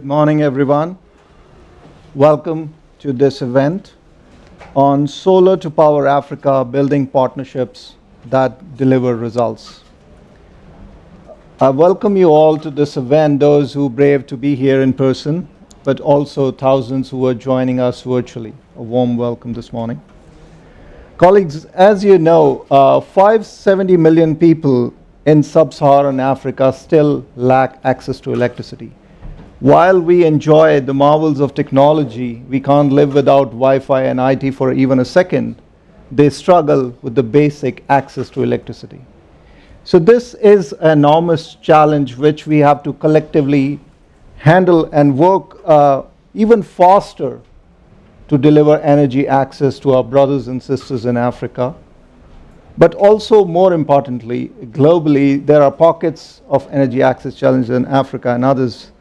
Good morning, everyone. Welcome to this event on Solar to Power Africa, building partnerships that deliver results. I welcome you all to this event, those who brave to be here in person, but also thousands who are joining us virtually. A warm welcome this morning. Colleagues, as you know, 570 million people in sub-Saharan Africa still lack access to electricity. While we enjoy the marvels of technology, we can't live without Wi-Fi and IT for even a second. They struggle with the basic access to electricity. So this is an enormous challenge which we have to collectively handle and work even faster to deliver energy access to our brothers and sisters in Africa. But also, more importantly, globally, there are pockets of energy access challenges in Africa and others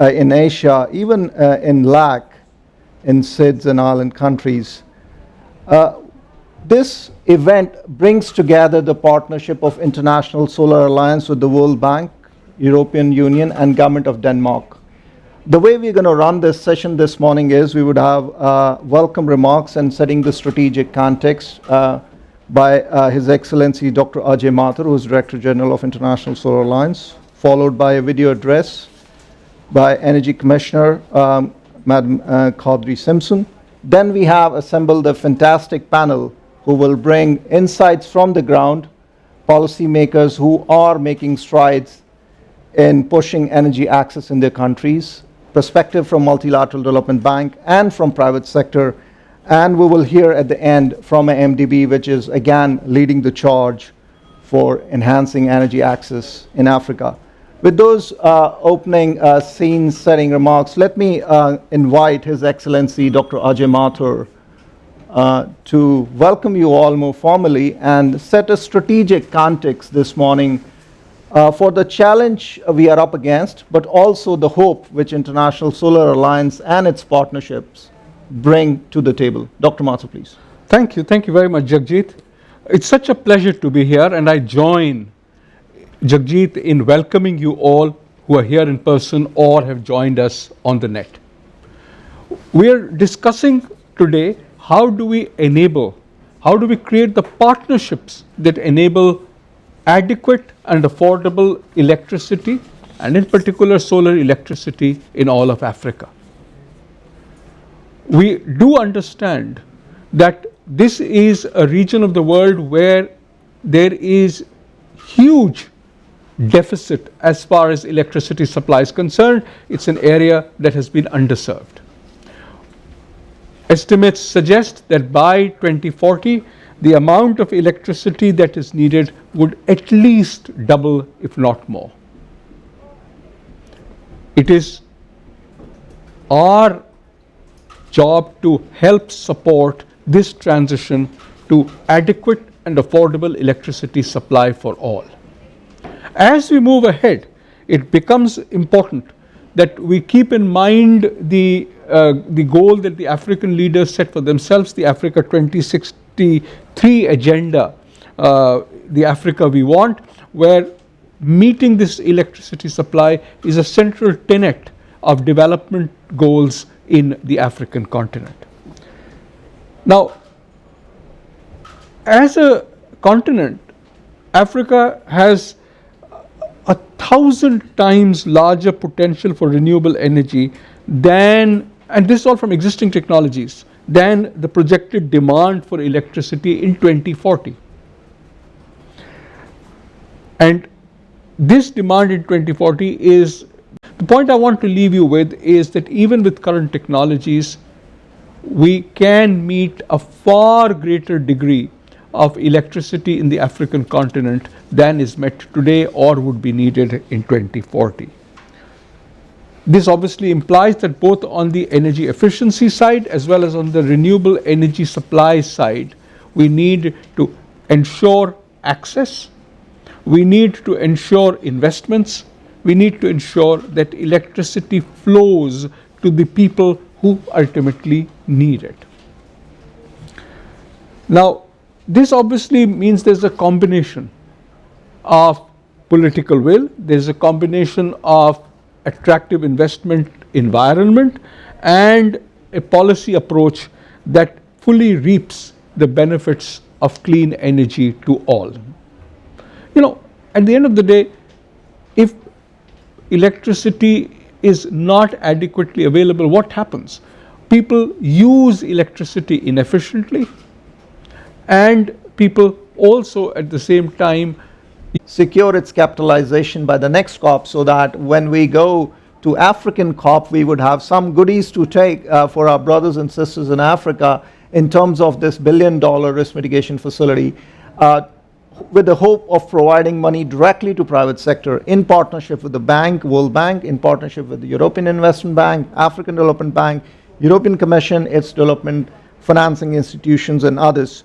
in Asia, even in LAC, in SIDS and island countries. This event brings together the partnership of International Solar Alliance with the World Bank, European Union, and Government of Denmark. The way we're going to run this session this morning is we would have welcome remarks and setting the strategic context by His Excellency Dr. Ajay Mathur, who is Director General of International Solar Alliance, followed by a video address by Energy Commissioner Madam Kadri Simpson. Then we have assembled a fantastic panel who will bring insights from the ground, policymakers who are making strides in pushing energy access in their countries, perspective from Multilateral Development Bank and from private sector, and we will hear at the end from a MDB, which is again leading the charge for enhancing energy access in Africa. With those opening scene-setting remarks, let me invite His Excellency Dr. Ajay Mathur to welcome you all more formally and set a strategic context this morning for the challenge we are up against, but also the hope which International Solar Alliance and its partnerships bring to the table. Dr. Mathur, please. Thank you very much, Jagjit. It's such a pleasure to be here, and I join Jagjit in welcoming you all who are here in person or have joined us on the net. We are discussing today how do we create the partnerships that enable adequate and affordable electricity, and in particular solar electricity, in all of Africa. We do understand that this is a region of the world where there is huge deficit as far as electricity supply is concerned. It's an area that has been underserved. Estimates suggest that by 2040, the amount of electricity that is needed would at least double, if not more. It is our job to help support this transition to adequate and affordable electricity supply for all. As we move ahead, it becomes important that we keep in mind the goal that the African leaders set for themselves, the Africa 2063 agenda, the Africa we want, where meeting this electricity supply is a central tenet of development goals in the African continent. Now, as a continent, Africa has 1,000 times larger potential for renewable energy than, and this is all from existing technologies, than the projected demand for electricity in 2040. And this demand in 2040 is, the point I want to leave you with is that even with current technologies, we can meet a far greater degree of electricity in the African continent than is met today or would be needed in 2040. This obviously implies that both on the energy efficiency side as well as on the renewable energy supply side, we need to ensure access, we need to ensure investments, we need to ensure that electricity flows to the people who ultimately need it. Now, this obviously means there's a combination of political will, there's a combination of attractive investment environment and a policy approach that fully reaps the benefits of clean energy to all. You know, at the end of the day, if electricity is not adequately available, what happens? People use electricity inefficiently, and people also at the same time secure its capitalization by the next COP, so that when we go to African COP, we would have some goodies to take for our brothers and sisters in Africa in terms of this $1 billion risk mitigation facility, with the hope of providing money directly to private sector in partnership with the bank, World Bank, in partnership with the European Investment Bank, African Development Bank, European Commission, its development financing institutions, and others.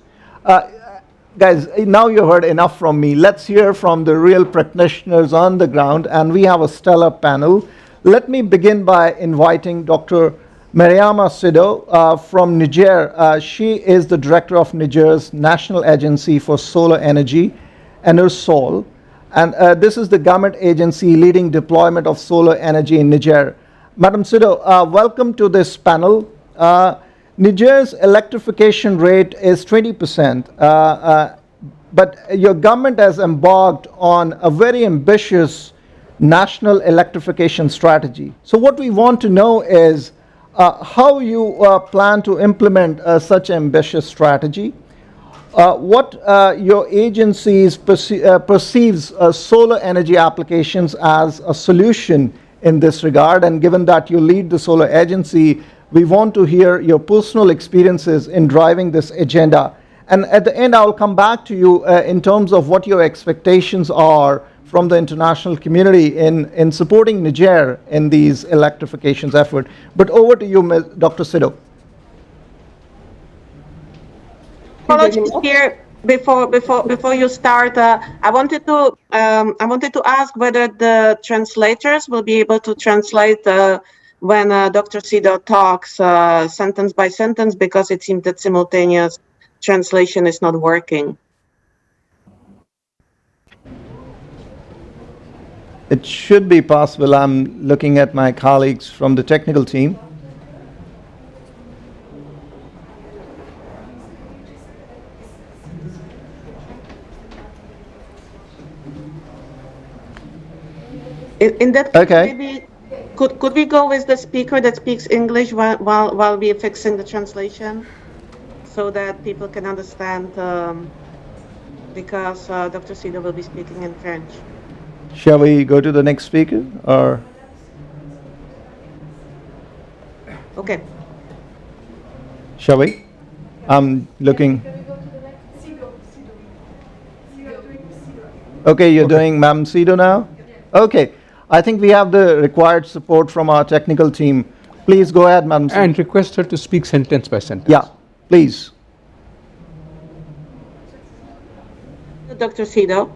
Guys, now you heard enough from me. Let's hear from the real practitioners on the ground, and we have a stellar panel. Let me begin by inviting Dr. Mariama Sido from Niger. She is the director of Niger's National Agency for Solar Energy, ENERSOL, and this is the government agency leading deployment of solar energy in Niger. Madam Sido, welcome to this panel. Niger's electrification rate is 20%, but your government has embarked on a very ambitious national electrification strategy. So what we want to know is how you plan to implement such ambitious strategy, what your agency perceives solar energy applications as a solution in this regard, and given that you lead the solar agency, we want to hear your personal experiences in driving this agenda. And at the end, I'll come back to you in terms of what your expectations are from the international community in supporting Niger in these electrifications effort. But over to you, Dr. Sido. Apologies here. Before you start, I wanted to ask whether the translators will be able to translate when Dr. Sido talks sentence by sentence, because it seems that simultaneous translation is not working. It should be possible. I'm looking at my colleagues from the technical team. In that case, okay. Maybe could we go with the speaker that speaks English while we are fixing the translation, so that people can understand, because Dr. Sido will be speaking in French. Shall we go to the next speaker, or? Okay. Shall we? I'm looking. Okay, you're doing Ma'am Sido now? Okay. I think we have the required support from our technical team. Please go ahead, Madam Sido. and request her to speak sentence by sentence. Yeah, please. Dr. Sido.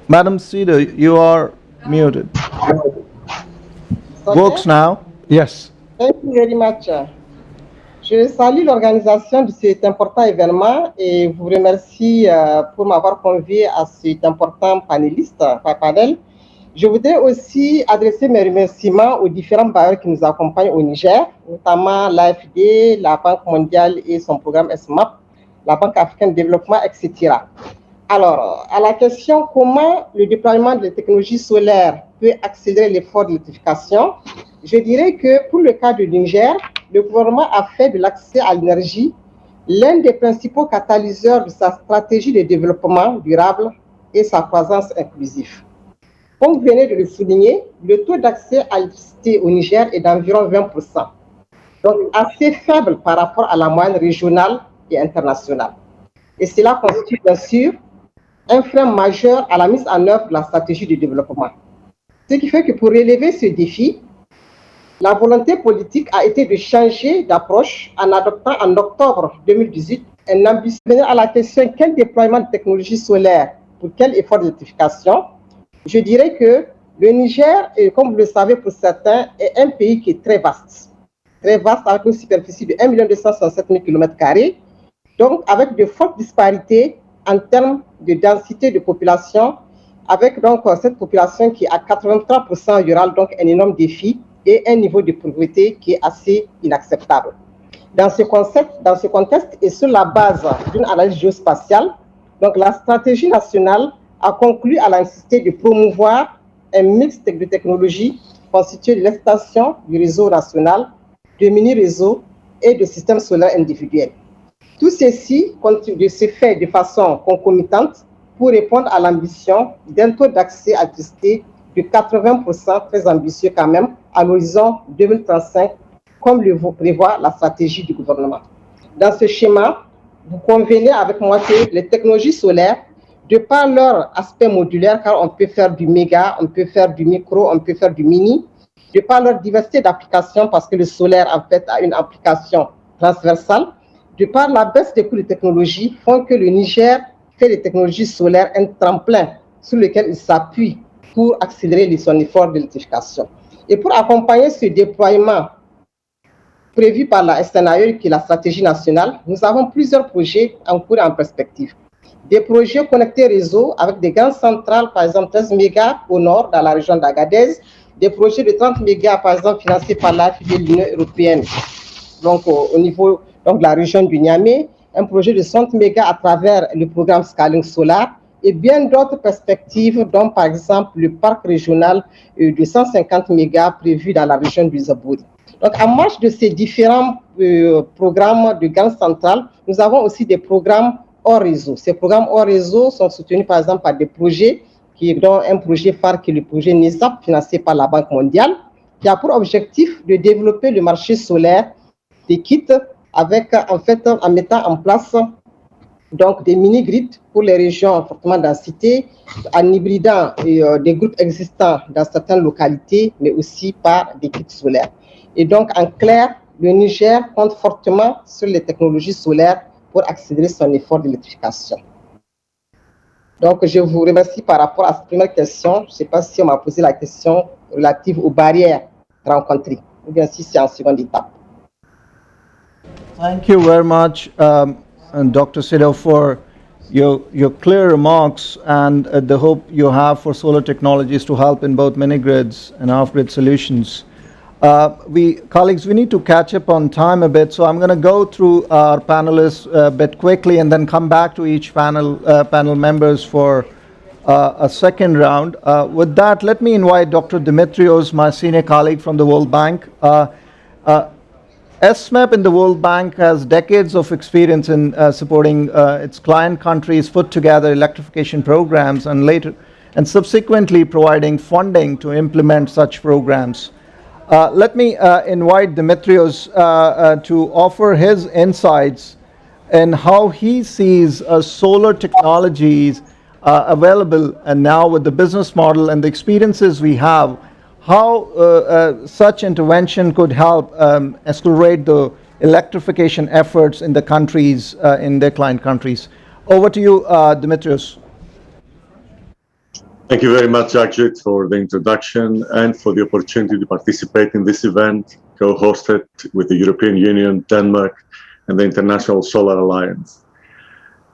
Madam Sido, you are muted. Works now. Yes. Thank you very much. Je salue l'organisation de cet important événement et vous remercie pour m'avoir convié à cet important panel. Je voudrais aussi adresser mes remerciements aux différents bailleurs qui nous accompagnent au Niger, notamment l'AFD, la Banque mondiale et son programme ESMAP, la Banque africaine de développement, etc. Alors, à la question comment le déploiement de la technologie solaire peut accélérer l'effort d'électrification, je dirais que pour le cas du Niger, le gouvernement a fait de l'accès à l'énergie l'un des principaux catalyseurs de sa stratégie de développement durable et sa croissance inclusive. Comme vous venez de le souligner, le taux d'accès à l'électricité au Niger est d'environ 20%, donc assez faible par rapport à la moyenne régionale et internationale. Et cela constitue bien sûr un frein majeur à la mise en œuvre de la stratégie de développement. Ce qui fait que pour relever ce défi, la volonté politique a été de changer d'approche en adoptant en octobre 2018 un ambitieux à la question quel déploiement de technologies solaires pour quel effort d'électrification. Je dirais que Le Niger, comme vous le savez pour certains, est un pays qui est très vaste avec une superficie de 1 267 000 km², donc avec de fortes disparités en termes de densité de population, avec donc cette population qui est à 83% rurale, donc un énorme défi, et un niveau de pauvreté qui est assez inacceptable. Dans ce contexte et sur la base d'une analyse géospatiale, donc la stratégie nationale a conclu à la nécessité de promouvoir un mix de technologies constitué de l'extension du réseau national, de mini-réseaux et de systèmes solaires individuels. Tout ceci continue de se faire de façon concomitante pour répondre à l'ambition d'un taux d'accès à l'électricité de 80%, très ambitieux quand même, à l'horizon 2035, comme le prévoit la stratégie du gouvernement. Dans ce schéma, vous convenez avec moi que les technologies solaires, de par leur aspect modulaire, car on peut faire du méga, on peut faire du micro, on peut faire du mini, de par leur diversité d'applications, parce que le solaire, en fait, a une application transversale, de par la baisse des coûts de technologie, font que le Niger fait des technologies solaires un tremplin sur lequel il s'appuie pour accélérer son effort d'électrification. Et pour accompagner ce déploiement prévu par la SNAE, qui est la stratégie nationale, nous avons plusieurs projets en cours et en perspective. Des projets connectés réseau avec des grandes centrales, par exemple 13 mégas au nord, dans la région d'Agadez, des projets de 30 mégas, par exemple, financés par l'AFD de l'Union européenne, donc au niveau de la région du Niamey, un projet de 100 mégas à travers le programme Scaling Solar, et bien d'autres perspectives, dont par exemple le parc régional de 150 mégas prévu dans la région du Zabouri. Donc, en marge de ces différents programmes de grandes centrales, nous avons aussi des programmes hors réseau. Ces programmes hors réseau sont soutenus par exemple par des projets, dont un projet phare qui est le projet ESMAP, financé par la Banque mondiale, qui a pour objectif de développer le marché solaire des kits avec, en mettant en place donc des mini-grids pour les régions fortement densité, en hybridant des groupes existants dans certaines localités, mais aussi par des kits solaires. Et donc, en clair, le Niger compte fortement sur les technologies solaires pour accélérer son effort d'électrification. Donc, je vous remercie par rapport à cette première question. Je ne sais pas si on m'a posé la question relative aux barrières rencontrées, ou bien si c'est en seconde étape. Thank you very much, Dr. Sido, for your clear remarks and the hope you have for solar technologies to help in both mini-grids and off-grid solutions. Colleagues, we need to catch up on time a bit, so I'm going to go through our panelists a bit quickly and then come back to each panel members for a second round. With that, let me invite Dr. Dimitrios, my senior colleague from the World Bank. ESMAP in the World Bank has decades of experience in supporting its client countries put together electrification programs and subsequently providing funding to implement such programs. Let me invite Dimitrios to offer his insights in how he sees solar technologies available and now with the business model and the experiences we have, how such intervention could help accelerate the electrification efforts in the countries, in their client countries. Over to you, Dimitrios. Thank you very much, Ajit, for the introduction and for the opportunity to participate in this event, co-hosted with the European Union, Denmark, and the International Solar Alliance.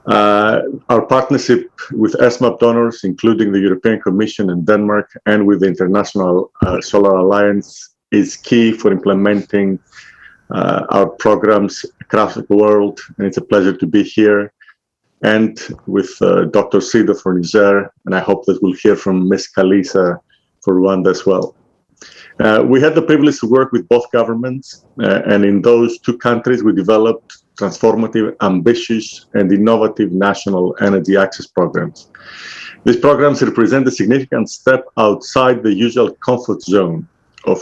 Our partnership with ESMAP donors, including the European Commission and Denmark, and with the International Solar Alliance, is key for implementing our programs across the world, and it's a pleasure to be here. And with Dr. Sido for Niger, and I hope that we'll hear from Ms. Kalisa for Rwanda as well. We had the privilege to work with both governments, and in those two countries we developed transformative, ambitious, and innovative national energy access programs. These programs represent a significant step outside the usual comfort zone of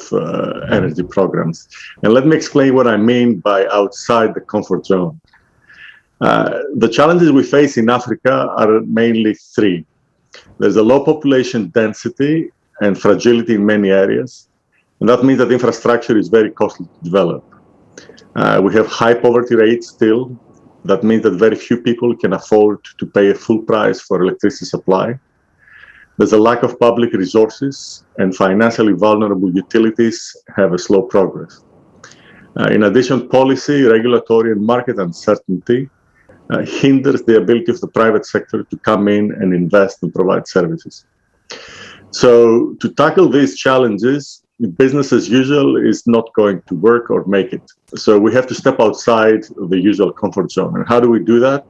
energy programs. And let me explain what I mean by outside the comfort zone. The challenges we face in Africa are mainly three. There's a low population density and fragility in many areas, and that means that infrastructure is very costly to develop. We have high poverty rates still. That means that very few people can afford to pay a full price for electricity supply. There's a lack of public resources, and financially vulnerable utilities have a slow progress. In addition, policy, regulatory, and market uncertainty hinders the ability of the private sector to come in and invest and provide services. So to tackle these challenges, business as usual is not going to work or make it. So we have to step outside of the usual comfort zone. And how do we do that?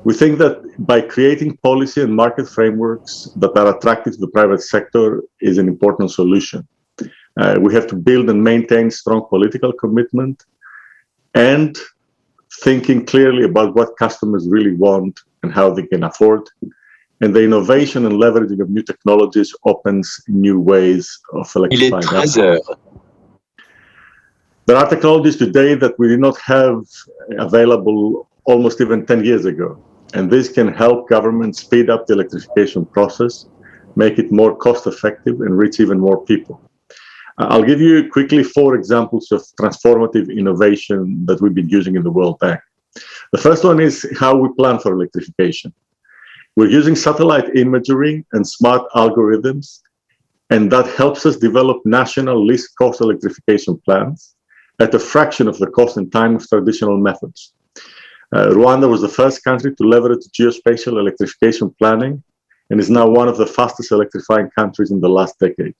We think that by creating policy and market frameworks that are attractive to the private sector is an important solution. We have to build and maintain strong political commitment and thinking clearly about what customers really want and how they can afford. And the innovation and leveraging of new technologies opens new ways of electrifying. There are technologies today that we did not have available almost even 10 years ago. And this can help governments speed up the electrification process, make it more cost effective, and reach even more people. I'll give you quickly 4 examples of transformative innovation that we've been using in the World Bank. The first one is how we plan for electrification. We're using satellite imagery and smart algorithms, and that helps us develop national least cost electrification plans at a fraction of the cost and time of traditional methods. Rwanda was the first country to leverage geospatial electrification planning and is now one of the fastest electrifying countries in the last decade.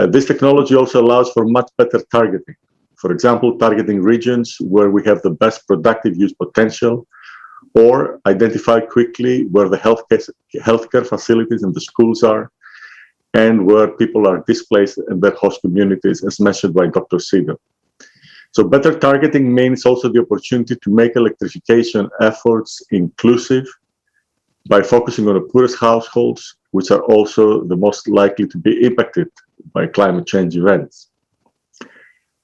This technology also allows for much better targeting. For example, targeting regions where we have the best productive use potential, or identify quickly where the healthcare facilities and the schools are, and where people are displaced in their host communities, as mentioned by Dr. Siegel. So better targeting means also the opportunity to make electrification efforts inclusive by focusing on the poorest households, which are also the most likely to be impacted by climate change events.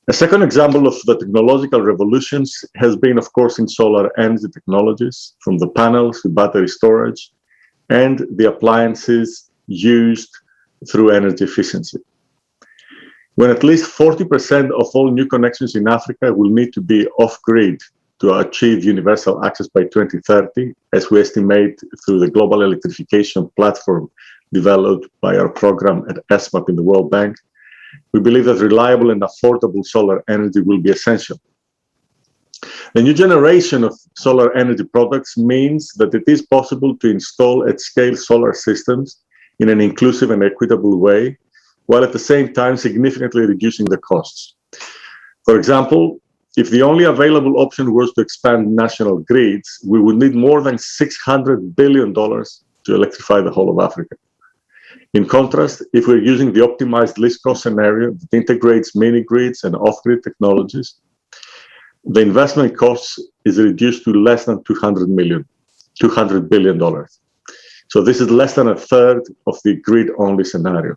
A second example of the technological revolutions has been, of course, in solar energy technologies, from the panels to battery storage and the appliances used through energy efficiency. When at least 40% of all new connections in Africa will need to be off-grid to achieve universal access by 2030, as we estimate through the global electrification platform developed by our program at ESMAP in the World Bank, we believe that reliable and affordable solar energy will be essential. The new generation of solar energy products means that it is possible to install at scale solar systems in an inclusive and equitable way, while at the same time significantly reducing the costs. For example, if the only available option was to expand national grids, we would need more than $600 billion to electrify the whole of Africa. In contrast, if we're using the optimized least cost scenario that integrates mini grids and off-grid technologies, the investment cost is reduced to less than $200 billion. So this is less than a third of the grid-only scenario.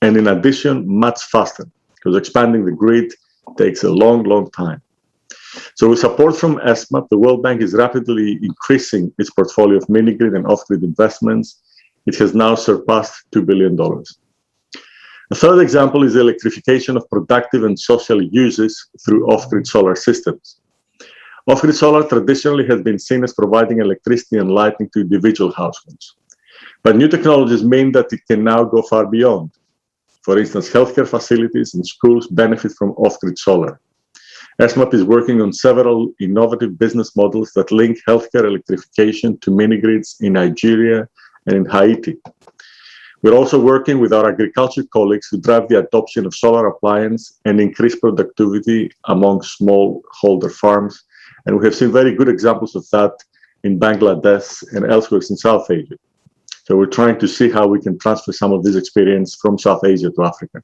And in addition, much faster, because expanding the grid takes a long, long time. So with support from ESMAP, the World Bank is rapidly increasing its portfolio of mini-grid and off-grid investments. It has now surpassed $2 billion. A third example is the electrification of productive and social uses through off-grid solar systems. Off-grid solar traditionally has been seen as providing electricity and lighting to individual households. But new technologies mean that it can now go far beyond. For instance, healthcare facilities and schools benefit from off-grid solar. ESMAP is working on several innovative business models that link healthcare electrification to mini-grids in Nigeria and in Haiti. We're also working with our agriculture colleagues to drive the adoption of solar appliances and increase productivity among smallholder farms. And we have seen very good examples of that in Bangladesh and elsewhere in South Asia. So we're trying to see how we can transfer some of this experience from South Asia to Africa.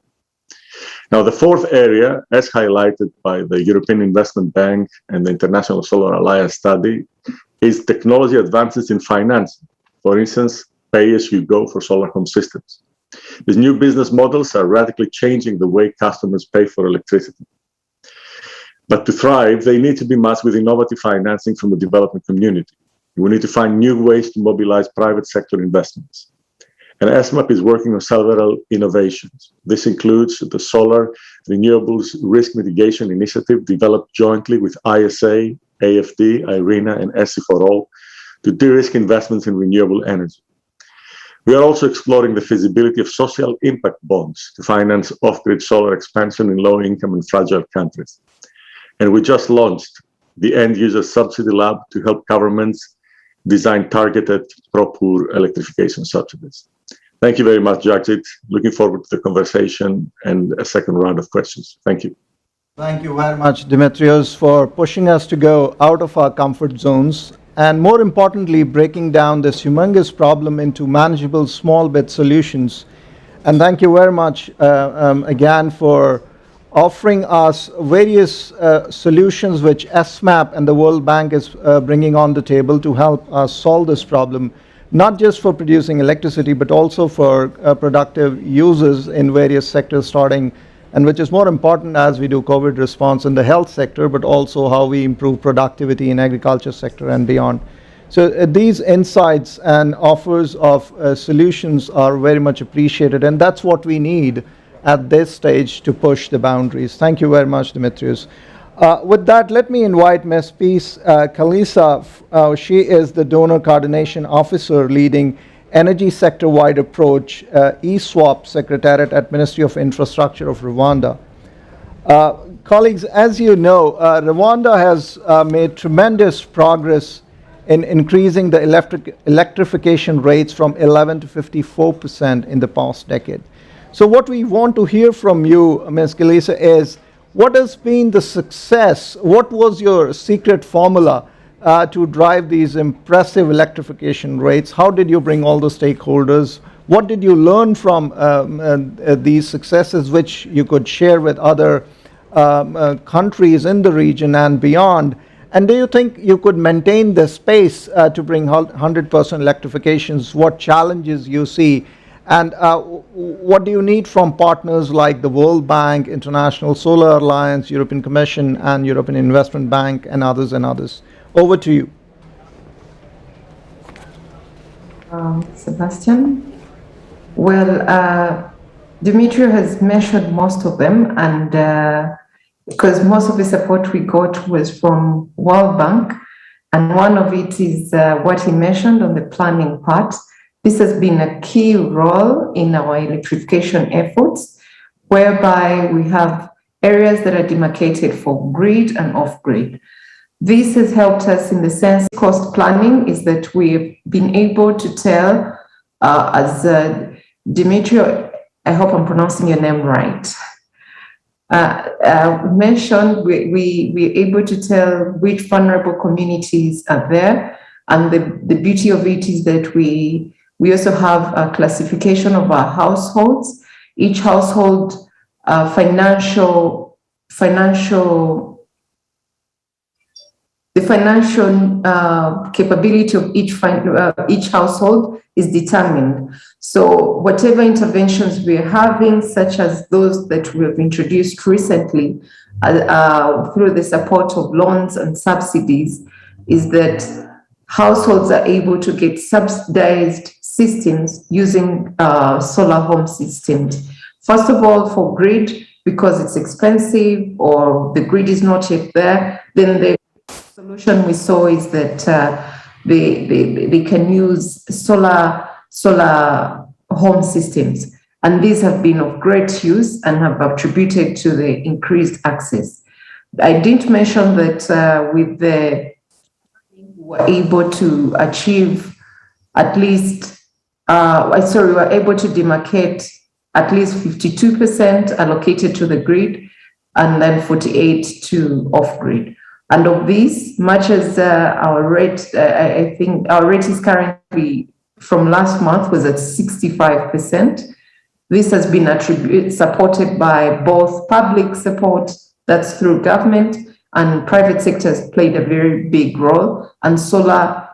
Now, the fourth area, as highlighted by the European Investment Bank and the International Solar Alliance study, is technology advances in finance. For instance, pay-as-you-go for solar home systems. These new business models are radically changing the way customers pay for electricity. But to thrive, they need to be matched with innovative financing from the development community. We need to find new ways to mobilize private sector investments. And ESMAP is working on several innovations. This includes the Solar Renewables Risk Mitigation Initiative developed jointly with ISA, AFD, IRENA, and SC4All to de-risk investments in renewable energy. We are also exploring the feasibility of social impact bonds to finance off-grid solar expansion in low-income and fragile countries. And we just launched the End-User Subsidy Lab to help governments design targeted pro-poor electrification subsidies. Thank you very much, Jagjit. Looking forward to the conversation and a second round of questions. Thank you. Thank you very much, Dimitrios, for pushing us to go out of our comfort zones and, more importantly, breaking down this humongous problem into manageable small bit solutions. And thank you very much again for offering us various solutions which ESMAP and the World Bank is bringing on the table to help us solve this problem, not just for producing electricity, but also for productive uses in various sectors starting, and which is more important as we do COVID response in the health sector, but also how we improve productivity in agriculture sector and beyond. So these insights and offers of solutions are very much appreciated, and that's what we need at this stage to push the boundaries. Thank you very much, Dimitrios. With that, let me invite Ms. Peace Kalisa. She is the Donor Coordination Officer leading Energy Sector-Wide Approach, ESWAP Secretariat at Ministry of Infrastructure of Rwanda. Colleagues, as you know, Rwanda has made tremendous progress in increasing the electrification rates from 11 to 54% in the past decade. So what we want to hear from you, Ms. Kalisa, is what has been the success? What was your secret formula to drive these impressive electrification rates? How did you bring all the stakeholders? What did you learn from these successes which you could share with other countries in the region and beyond? And do you think you could maintain this pace to bring 100% electrifications? What challenges you see? And what do you need from partners like the World Bank, International Solar Alliance, European Commission, and European Investment Bank, and others and others? Over to you. Sebastian. Well, Dimitri has mentioned most of them, and because most of the support we got was from World Bank, and one of it is what he mentioned on the planning part. This has been a key role in our electrification efforts, whereby we have areas that are demarcated for grid and off-grid. This has helped us in the sense cost planning is that we've been able to tell, as Dimitri, I hope I'm pronouncing your name right, mentioned, we're able to tell which vulnerable communities are there. And the beauty of it is that we also have a classification of our households. Each household the financial capability of each household is determined. So whatever interventions we are having, such as those that we have introduced recently through the support of loans and subsidies, is that households are able to get subsidized systems using solar home systems. First of all, for grid, because it's expensive or the grid is not yet there, then the solution we saw is that they can use solar home systems. And these have been of great use and have attributed to the increased access. I didn't mention that with the were able to achieve at least, we were able to demarcate at least 52% allocated to the grid and then 48% to off-grid. And of these, much as our rate, I think our rate is currently from last month was at 65%. This has been supported by both public support, that's through government, and private sector has played a very big role. And solar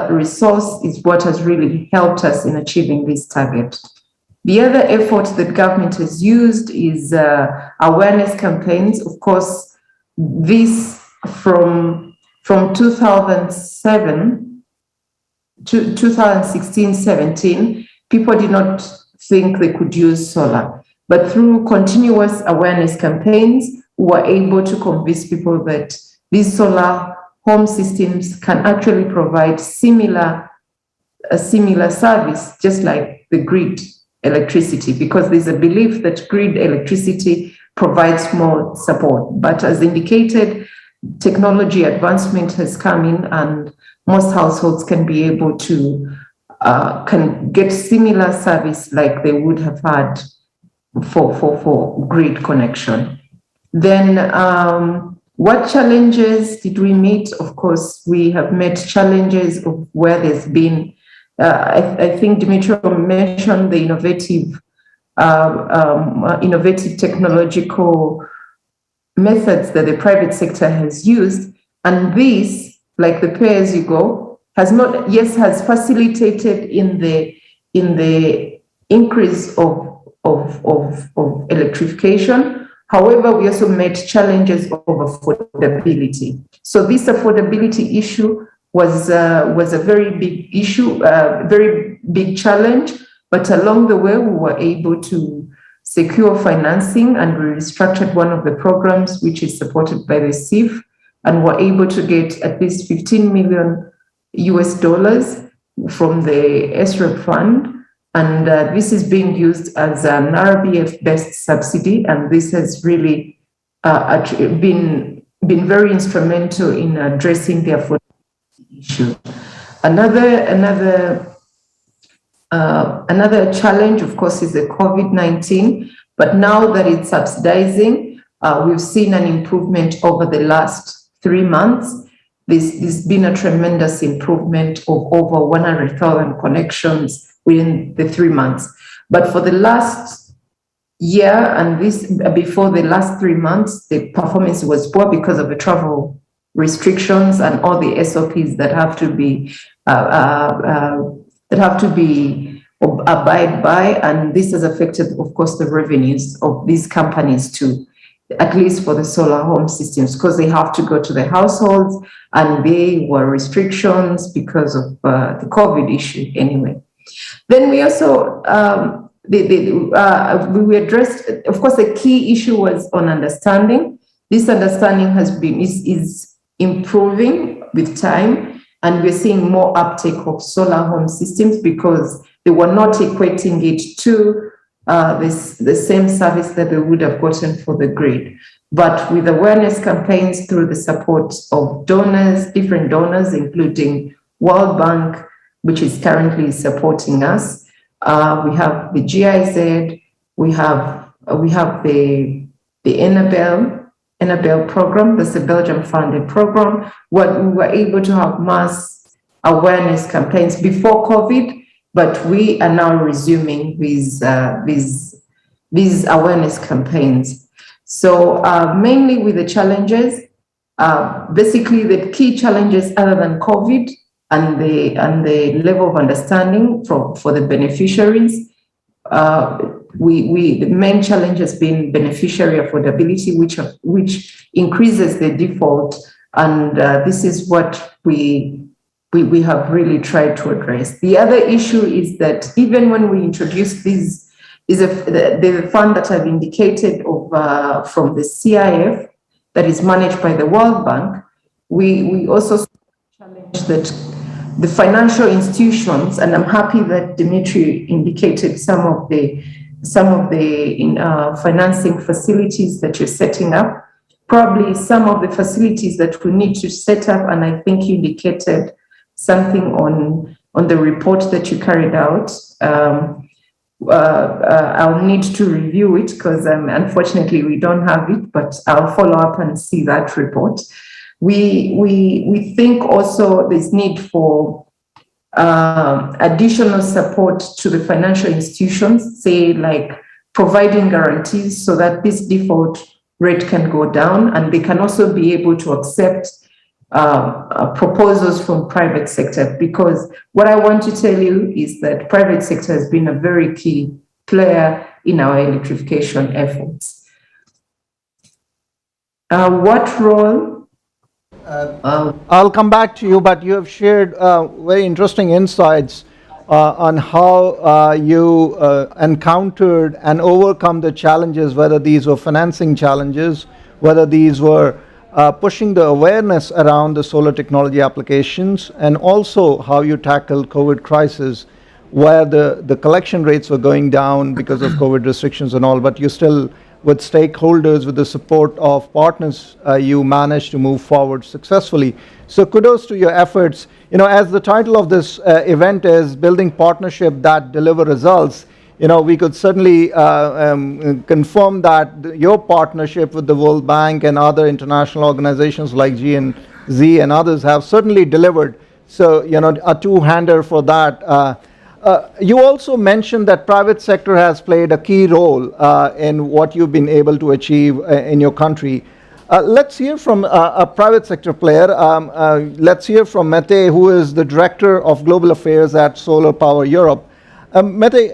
resource is what has really helped us in achieving this target. The other effort that government has used is awareness campaigns. Of course, this from 2007 to 2016-17, people did not think they could use solar. But through continuous awareness campaigns, we were able to convince people that these solar home systems can actually provide similar a similar service, just like the grid electricity, because there's a belief that grid electricity provides more support. But as indicated, technology advancement has come in, and most households can be able to can get similar service like they would have had for grid connection. Then what challenges did we meet? Of course, we have met challenges of where there's been, I think Dimitri mentioned the innovative technological methods that the private sector has used. And this, like the pay-as-you-go, has facilitated in the increase of electrification. However, we also met challenges of affordability. So this affordability issue was a very big issue, very big challenge. But along the way, we were able to secure financing, and we restructured one of the programs, which is supported by the CIF, and were able to get at least $15 million from the ESREP fund. And this is being used as an RBF-based subsidy, and this has really been very instrumental in addressing the affordability issue. Another challenge, of course, is the COVID-19. But now that it's subsidizing, we've seen an improvement over the last 3 months. There's been a tremendous improvement of over 100,000 connections within the 3 months. But for the last year and before the last 3 months, the performance was poor because of the travel restrictions and all the SOPs that have to be abide by, and this has affected, of course, the revenues of these companies too, at least for the solar home systems, because they have to go to the households, and there were restrictions because of the COVID issue anyway. Then we also we addressed, of course, the key issue was on understanding. This understanding is improving with time, and we're seeing more uptake of solar home systems because they were not equating it to the same service that they would have gotten for the grid. But with awareness campaigns through the support of donors, different donors, including World Bank, which is currently supporting us. We have the GIZ, we have the Enabel program, that's the Belgium funded program, where we were able to have mass awareness campaigns before COVID, but we are now resuming these awareness campaigns. So mainly with the challenges, basically the key challenges other than COVID and the level of understanding for the beneficiaries, the main challenge has been beneficiary affordability, which increases the default, and this is what we have really tried to address. The other issue is that even when we introduced this, the fund that I've indicated of from the CIF that is managed by the World Bank, we also challenged that the financial institutions, and I'm happy that Dimitri indicated some of the financing facilities that you're setting up, probably some of the facilities that we need to set up, and I think you indicated something on the report that you carried out. I'll need to review it because unfortunately we don't have it, but I'll follow up and see that report. We think also there's need for additional support to the financial institutions, say like providing guarantees so that this default rate can go down, and they can also be able to accept proposals from private sector, because what I want to tell you is that private sector has been a very key player in our electrification efforts. What role? I'll come back to you, but you have shared very interesting insights on how you encountered and overcome the challenges, whether these were financing challenges, whether these were pushing the awareness around the solar technology applications, and also how you tackled COVID crisis, where the collection rates were going down because of COVID restrictions and all, but you still, with stakeholders, with the support of partners, you managed to move forward successfully. So kudos to your efforts. You know, as the title of this event is Building Partnership That Deliver Results, you know, we could certainly confirm that your partnership with the World Bank and other international organizations like GMT and others have certainly delivered. So, you know, a two-hander for that. You also mentioned that private sector has played a key role in what you've been able to achieve in your country. Let's hear from a private sector player. Let's hear from Mete, who is the Director of Global Affairs at Solar Power Europe. Mete,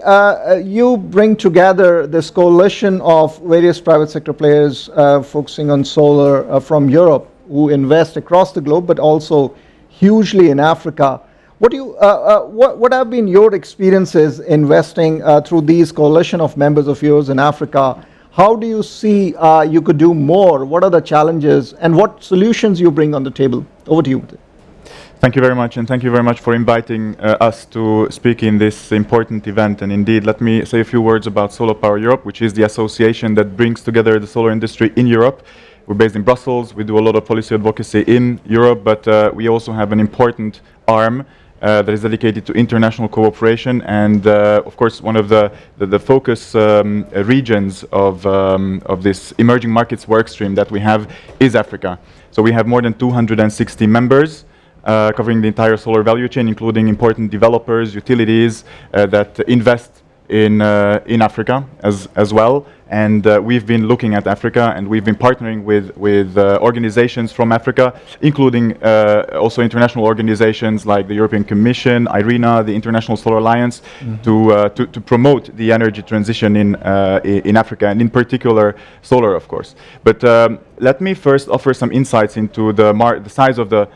you bring together this coalition of various private sector players focusing on solar from Europe who invest across the globe, but also hugely in Africa. What have been your experiences investing through these coalition of members of yours in Africa? How do you see you could do more? What are the challenges and what solutions you bring on the table? Over to you, Mete. Thank you very much, and thank you very much for inviting us to speak in this important event. And indeed, let me say a few words about Solar Power Europe, which is the association that brings together the solar industry in Europe. We're based in Brussels. We do a lot of policy advocacy in Europe, but we also have an important arm that is dedicated to international cooperation. And of course, one of the focus regions of this emerging markets workstream that we have is Africa. So we have more than 260 members. Covering the entire solar value chain, including important developers, utilities that invest in Africa as well. And we've been looking at Africa, and we've been partnering with organizations from Africa, including also international organizations like the European Commission, IRENA, the International Solar Alliance, to promote the energy transition in Africa, and in particular solar, of course. But let me first offer some insights into the size of the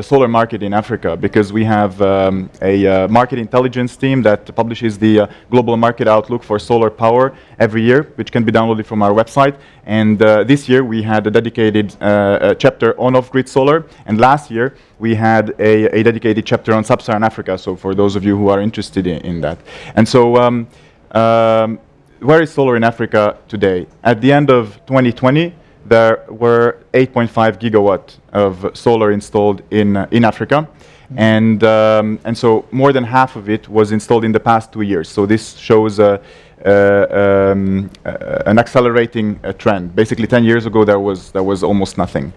solar market in Africa, because we have a market intelligence team that publishes the global market outlook for solar power every year, which can be downloaded from our website. And this year we had a dedicated chapter on off-grid solar, and last year we had a dedicated chapter on sub-Saharan Africa, so for those of you who are interested in that. And so where is solar in Africa today? At the end of 2020, there were 8.5 gigawatt of solar installed in Africa, and so more than half of it was installed in the past 2 years. So this shows an accelerating trend. Basically, 10 years ago there was almost nothing.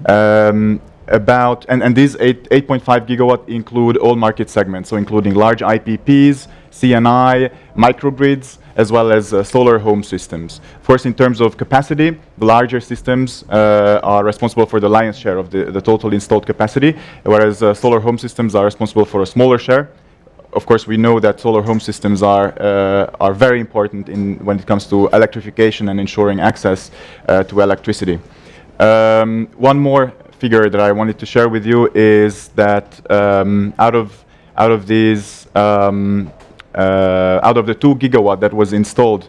And these 8.5 gigawatt include all market segments, so including large IPPs, CNI, microgrids, as well as solar home systems. First, in terms of capacity, the larger systems are responsible for the lion's share of the total installed capacity, whereas solar home systems are responsible for a smaller share. Of course, we know that solar home systems are very important when it comes to electrification and ensuring access to electricity. One more figure that I wanted to share with you is that out of the 2 gigawatt that was installed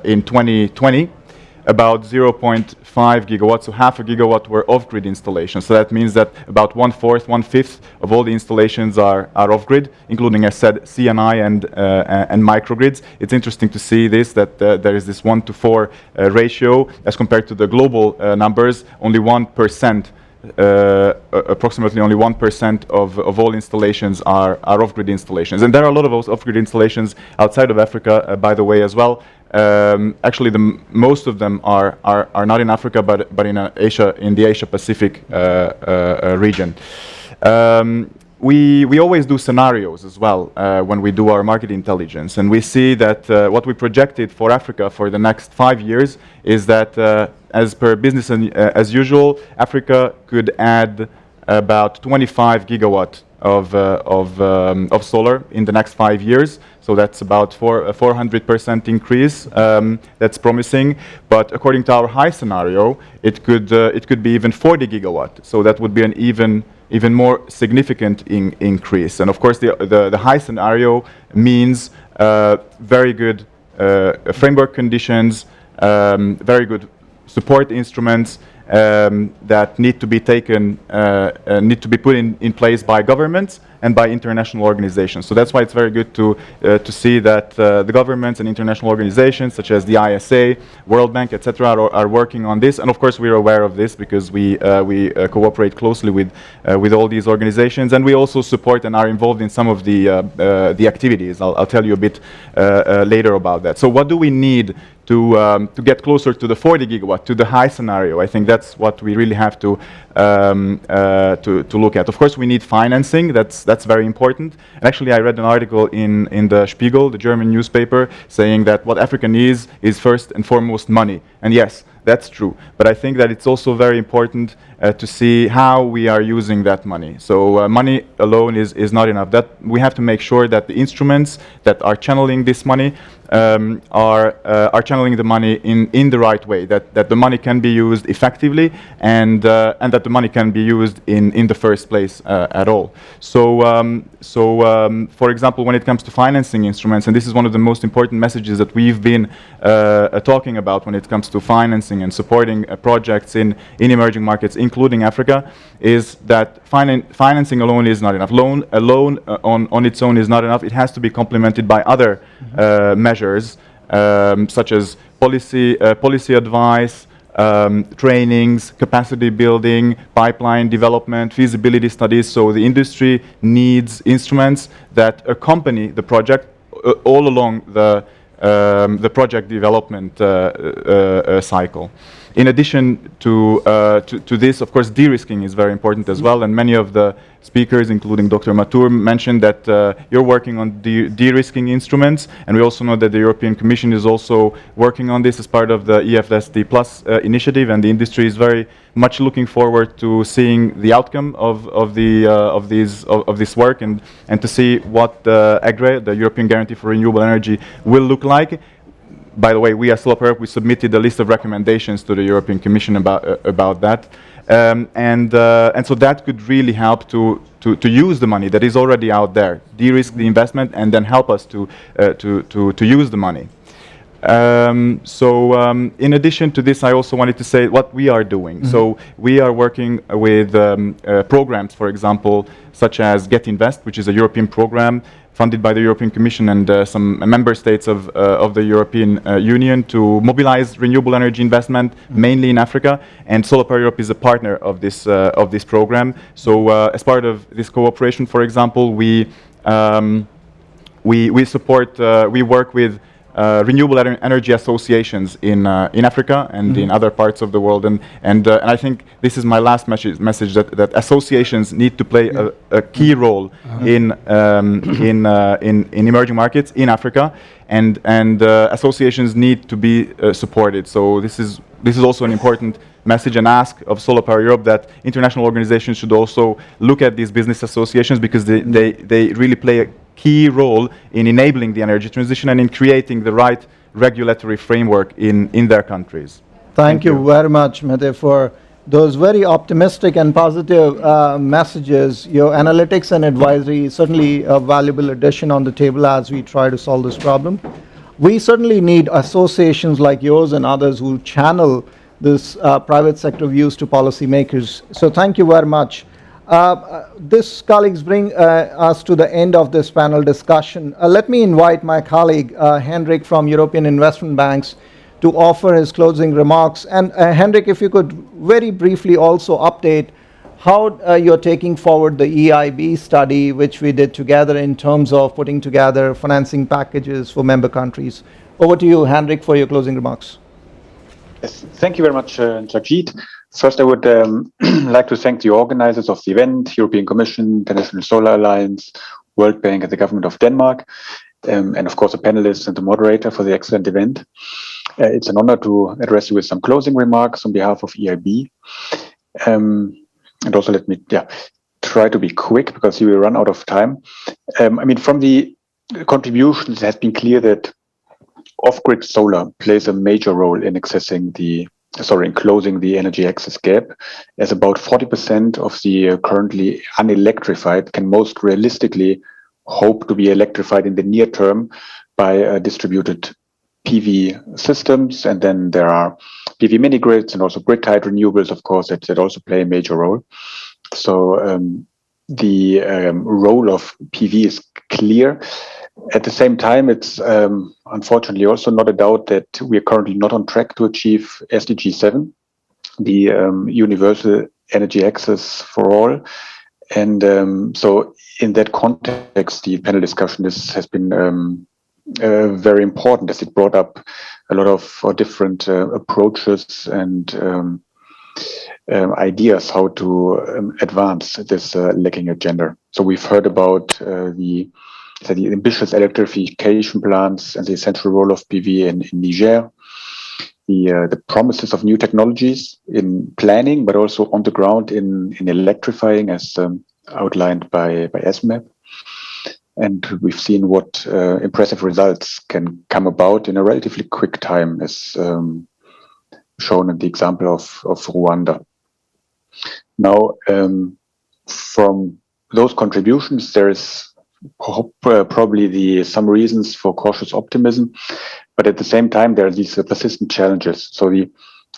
in 2020, about 0.5 gigawatts, so half a gigawatt, were off-grid installations. So that means that about 1/4, 1/5 of all the installations are off-grid, including, as said, CNI and microgrids. It's interesting to see this, that there is this 1-to-4 ratio as compared to the global numbers. Only 1%. Approximately only 1% of all installations are off-grid installations, and there are a lot of those off-grid installations outside of Africa, by the way, as well. Actually, most of them are not in Africa, but in Asia, in the Asia Pacific region. We always do scenarios as well when we do our market intelligence, and we see that what we projected for Africa for the next 5 years is that as per business as usual, Africa could add about 25 gigawatt of solar in the next 5 years. So that's about a 400% increase. That's promising. But according to our high scenario, it could be even 40 gigawatt. So that would be an even more significant increase. And of course, the high scenario means very good framework conditions, very good support instruments, that need to be taken, need to be put in place by governments and by international organizations. So that's why it's very good to see that the governments and international organizations such as the ISA, World Bank, etc., are working on this. And of course, we're aware of this because we cooperate closely with all these organizations, and we also support and are involved in some of the activities. I'll tell you a bit later about that. So what do we need to get closer to the 40 gigawatt, to the high scenario? I think that's what we really have to look at. Of course, we need financing. That's very important. And actually, I read an article in the Spiegel, the German newspaper, saying that what Africa needs is first and foremost money. And yes, that's true. But I think that it's also very important to see how we are using that money. So money alone is not enough. That we have to make sure that the instruments that are channeling this money are channeling the money in the right way, that the money can be used effectively, and that the money can be used in the first place at all. So for example, when it comes to financing instruments, and this is one of the most important messages that we've been talking about when it comes to financing and supporting projects in emerging markets, including Africa, is that financing alone is not enough. Loan alone on its own is not enough. It has to be complemented by other measures, such as policy advice, trainings, capacity building, pipeline development, feasibility studies. So the industry needs instruments that accompany the project all along the project development cycle. In addition to this, of course, de-risking is very important as well, and many of the speakers, including Dr. Matur, mentioned that you're working on de-risking instruments, and we also know that the European Commission is also working on this as part of the EFSD Plus initiative, and the industry is very much looking forward to seeing the outcome of this work, and to see what the EGRE, the European Guarantee for Renewable Energy, will look like. By the way, we as Solar Europe, we submitted a list of recommendations to the European Commission about that, and so that could really help to use the money that is already out there, de-risk the investment, and then help us to use the money. In addition to this, I also wanted to say what we are doing. So we are working with programs, for example, such as Get Invest, which is a European program funded by the European Commission and some member states of the European Union to mobilize renewable energy investment, mainly in Africa. And Solar Power Europe is a partner of this program. So as part of this cooperation, for example, we support, we work with renewable energy associations in Africa and in other parts of the world, and I think this is my last message that associations need to play a key role in emerging markets in Africa, and associations need to be supported. So this is also an important message and ask of Solar Power Europe, that international organizations should also look at these business associations, because they really play a key role in enabling the energy transition and in creating the right regulatory framework in their countries. Thank you very much, Mete, for those very optimistic and positive messages. Your analytics and advisory is certainly a valuable addition on the table as we try to solve this problem. We certainly need associations like yours and others who channel this private sector views to policymakers. So thank you very much. This, colleagues, bring us to the end of this panel discussion. Let me invite my colleague, Hendrik from European Investment Banks, to offer his closing remarks. And Hendrik, if you could very briefly also update how you're taking forward the EIB study, which we did together in terms of putting together financing packages for member countries. Over to you, Hendrik, for your closing remarks. Yes, thank you very much, Sajid. First, I would like to thank the organizers of the event, European Commission, International Solar Alliance, World Bank, and the government of Denmark, and of course the panelists and the moderator for the excellent event. It's an honor to address you with some closing remarks on behalf of EIB. And also let me try to be quick, because you will run out of time. I mean, from the contributions, it has been clear that off-grid solar plays a major role in closing the energy access gap, as about 40% of the currently unelectrified can most realistically hope to be electrified in the near term by distributed PV systems. And then there are PV mini grids and also grid-tied renewables, of course, that also play a major role. So the role of PV is clear. At the same time, it's unfortunately also not a doubt that we are currently not on track to achieve SDG 7, the universal energy access for all. And so in that context, the panel discussion has been very important, as it brought up a lot of different approaches and ideas how to advance this lacking agenda. So we've heard about the ambitious electrification plans and the essential role of PV in Niger, the promises of new technologies in planning, but also on the ground in electrifying, as outlined by ESMAP. And we've seen what impressive results can come about in a relatively quick time, as shown in the example of Rwanda. Now, from those contributions, there is probably some reasons for cautious optimism, but at the same time, there are these persistent challenges. So the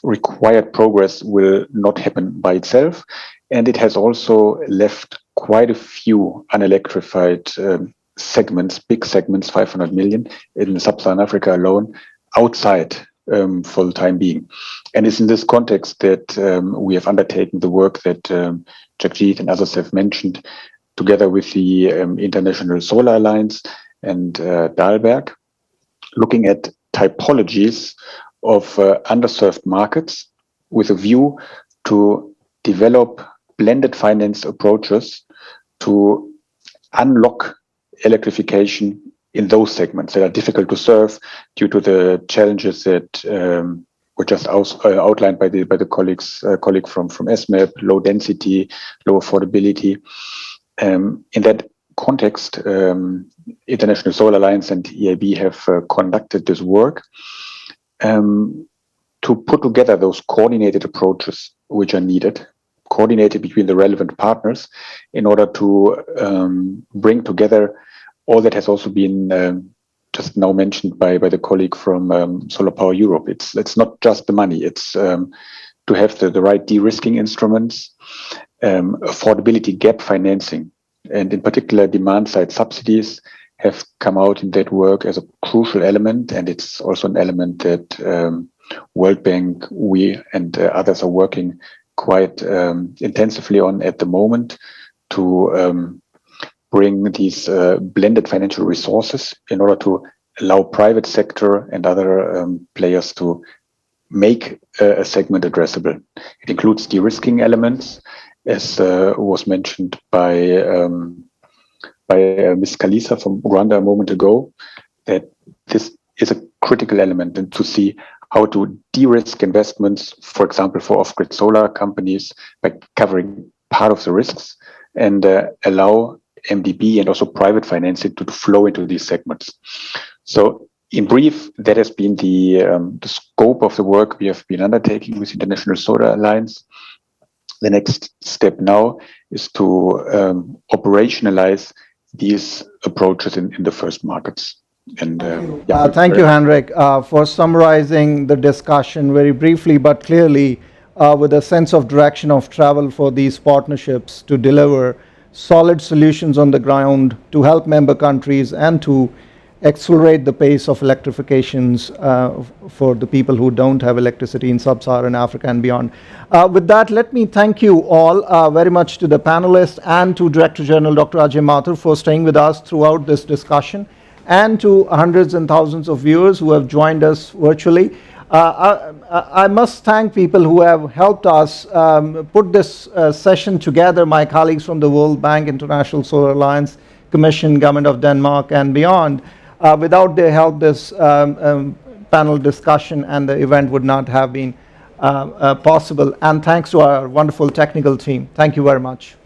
required progress will not happen by itself, and it has also left quite a few unelectrified segments, big segments, 500 million in sub-Saharan Africa alone, outside for the time being. And it's in this context that we have undertaken the work that Jagjit and others have mentioned, together with the International Solar Alliance and Dahlberg, looking at typologies of underserved markets with a view to develop blended finance approaches to unlock electrification in those segments that are difficult to serve due to the challenges that were just outlined by the colleague from ESMAP, low density, low affordability. In that context, International Solar Alliance and EIB have conducted this work to put together those coordinated approaches which are needed, coordinated between the relevant partners, in order to bring together all that has also been just now mentioned by the colleague from Solar Power Europe. It's not just the money, it's to have the right de-risking instruments, affordability gap financing, and in particular demand-side subsidies have come out in that work as a crucial element, and it's also an element that World Bank, we and others are working quite intensively on at the moment to bring these blended financial resources in order to allow private sector and other players to make a segment addressable. It includes de-risking elements, as was mentioned by Ms. Kalisa from Rwanda a moment ago, that this is a critical element, and to see how to de-risk investments, for example, for off-grid solar companies by covering part of the risks and allow MDB and also private financing to flow into these segments. So in brief, that has been the scope of the work we have been undertaking with International Solar Alliance. The next step now is to operationalize these approaches in the first markets. And thank you, Henrik, for summarizing the discussion very briefly but clearly, with a sense of direction of travel for these partnerships to deliver solid solutions on the ground to help member countries and to accelerate the pace of electrifications for the people who don't have electricity in sub-Saharan Africa and beyond. With that, let me thank you all very much, to the panelists and to Director General Dr. Ajay Mathur for staying with us throughout this discussion, and to hundreds and thousands of viewers who have joined us virtually. I must thank people who have helped us put this session together, my colleagues from the World Bank, International Solar Alliance, Commission, Government of Denmark and beyond. Without their help, this panel discussion and the event would not have been possible. And thanks to our wonderful technical team. Thank you very much.